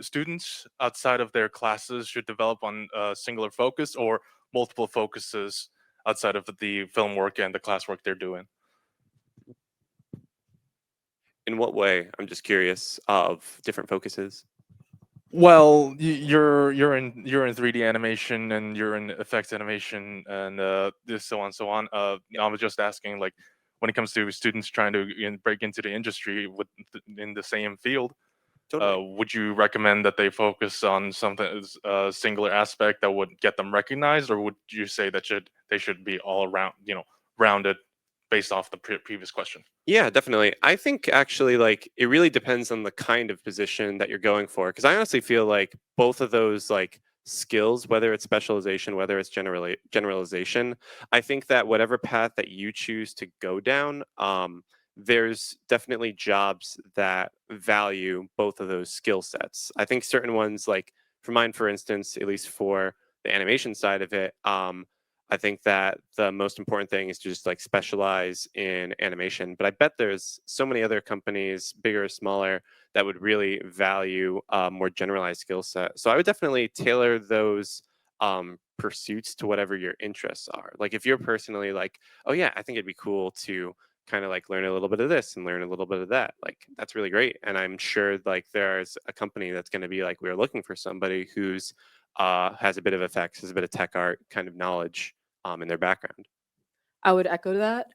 students outside of their classes should develop on a singular focus or multiple focuses outside of the film work and the classwork they're doing? In what way? I'm just curious of different focuses. Well, you're in 3D animation and you're in effects animation and this so on so on. I was just asking, like, when it comes to students trying to break into the industry in the same field, would you recommend that they focus on something singular aspect that would get them recognized, or would you say that they should be all around, rounded based off the previous question? Yeah, definitely. I think actually, like, it really depends on the kind of position that you're going for. Because I honestly feel like both of those, like, skills, whether it's specialization, whether it's generalization, I think that whatever path that you choose to go down, there's definitely jobs that value both of those skill sets. I think certain ones, like for mine, for instance, at least for the animation side of it, I think that the most important thing is to just like specialize in animation. But I bet there's so many other companies, bigger or smaller, that would really value a more generalized skill set. So I would definitely tailor those pursuits to whatever your interests are. Like if you're personally like, oh yeah, I think it'd be cool to kind of like learn a little bit of this and learn a little bit of that, like that's really great. And I'm sure like there's a company that's going to be like, we're looking for somebody who's has a bit of effects, has a bit of tech art kind of knowledge. in their background. I would echo that.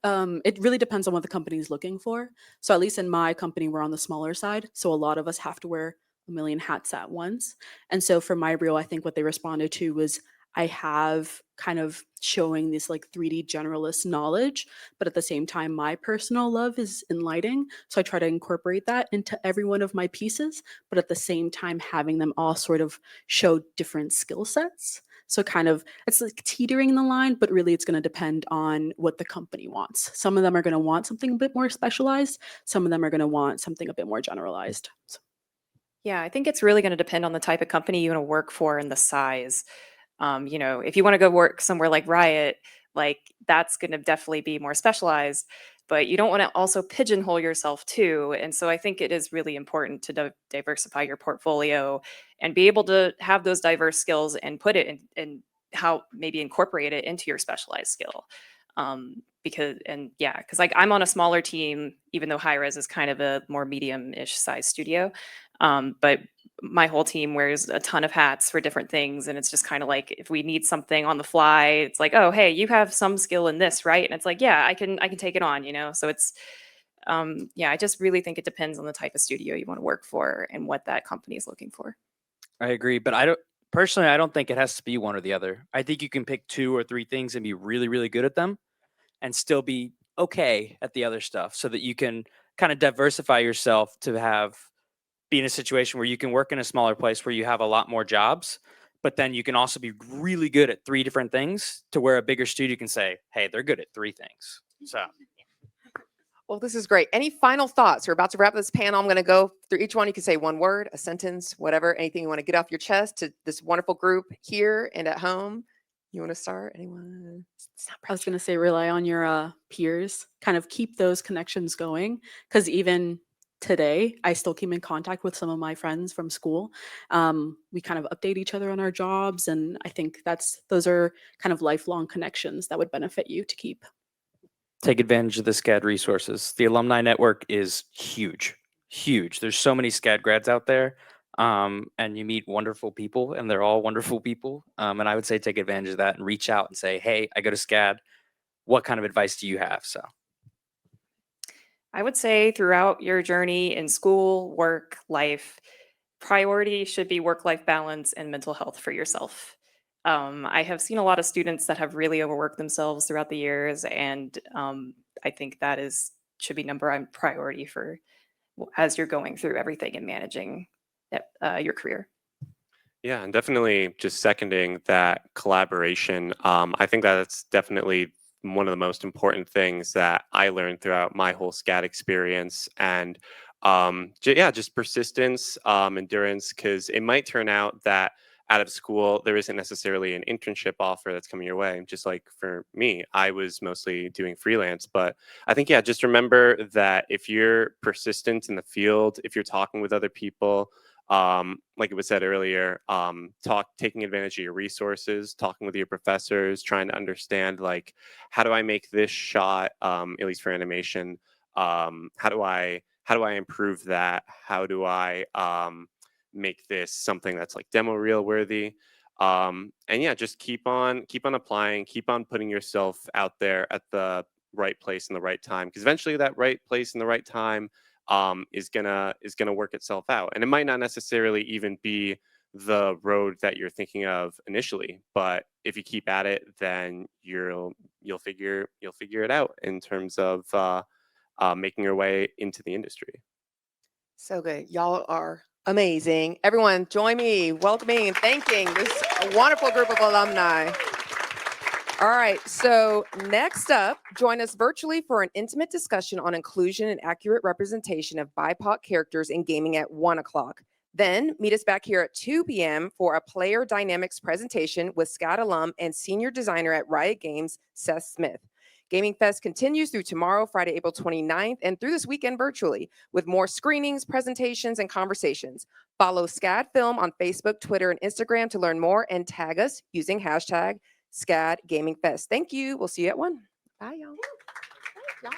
It really depends on what the company is looking for. So at least in my company, we're on the smaller side. So a lot of us have to wear a million hats at once. And so for my reel, I think what they responded to was I have kind of showing this like 3D generalist knowledge, but at the same time, my personal love is in lighting. So I try to incorporate that into every one of my pieces, but at the same time, having them all sort of show different skill sets. So kind of it's like teetering the line, but really it's going to depend on what the company wants. Some of them are going to want something a bit more specialized. Some of them are going to want something a bit more generalized. So. Yeah, I think it's really going to depend on the type of company you want to work for and the size. If you want to go work somewhere like Riot, like that's going to definitely be more specialized, but you don't want to also pigeonhole yourself too. And so I think it is really important to diversify your portfolio and be able to have those diverse skills and put it in how maybe incorporate it into your specialized skill. Because like I'm on a smaller team, even though High Res is kind of a more medium-ish size studio. But my whole team wears a ton of hats for different things. And it's just kind of like, if we need something on the fly, it's like, oh, hey, you have some skill in this, right? And it's like, yeah, I can take it on, So it's, I just really think it depends on the type of studio you want to work for and what that company is looking for. I agree, but I don't think it has to be one or the other. I think you can pick 2 or 3 things and be really, really good at them and still be okay at the other stuff so that you can kind of diversify yourself to be in a situation where you can work in a smaller place where you have a lot more jobs, but then you can also be really good at 3 different things to where a bigger studio can say, hey, they're good at 3 things. So. Well, this is great. Any final thoughts? We're about to wrap this panel. I'm going to go through each one. You can say one word, a sentence, whatever, anything you want to get off your chest to this wonderful group here and at home. You want to start? Anyone? I was going to say rely on your peers, kind of keep those connections going, because even today, I still keep in contact with some of my friends from school. We kind of update each other on our jobs, and I think those are kind of lifelong connections that would benefit you to keep. Take advantage of the SCAD resources. The alumni network is huge, huge. There's so many SCAD grads out there, and you meet wonderful people, and they're all wonderful people. And I would say take advantage of that and reach out and say, hey, I go to SCAD. What kind of advice do you have? So I would say throughout your journey in school, work, life, priority should be work-life balance and mental health for yourself. I have seen a lot of students that have really overworked themselves throughout the years, and I think that should be number one priority for as you're going through everything and managing your career. Yeah, and definitely just seconding that collaboration. I think that's definitely one of the most important things that I learned throughout my whole SCAD experience. And just persistence, endurance, because it might turn out that out of school, there isn't necessarily an internship offer that's coming your way. Just like for me, I was mostly doing freelance. But I think, just remember that if you're persistent in the field, if you're talking with other people, like it was said earlier, taking advantage of your resources, talking with your professors, trying to understand, like, how do I make this shot, at least for animation, how do I improve that? How do I make this something that's like demo reel worthy? Just keep on applying, keep on putting yourself out there at the right place in the right time, because eventually that right place in the right time is gonna work itself out. And it might not necessarily even be the road that you're thinking of initially, but if you keep at it, then you'll figure it out in terms of making your way into the industry. So good. Y'all are amazing. Everyone, join me welcoming and thanking this wonderful group of alumni. All right, so next up, join us virtually for an intimate discussion on inclusion and accurate representation of BIPOC characters in gaming at 1 o'clock. Then meet us back here at 2 p.m. for a player dynamics presentation with SCAD alum and senior designer at Riot Games, Seth Smith. Gaming Fest continues through tomorrow, Friday, April 29th, and through this weekend virtually, with more screenings, presentations, and conversations. Follow SCAD Film on Facebook, Twitter, and Instagram to learn more, and tag us using hashtag SCAD GamingFest. Thank you. We'll see you at 1. Bye, y'all.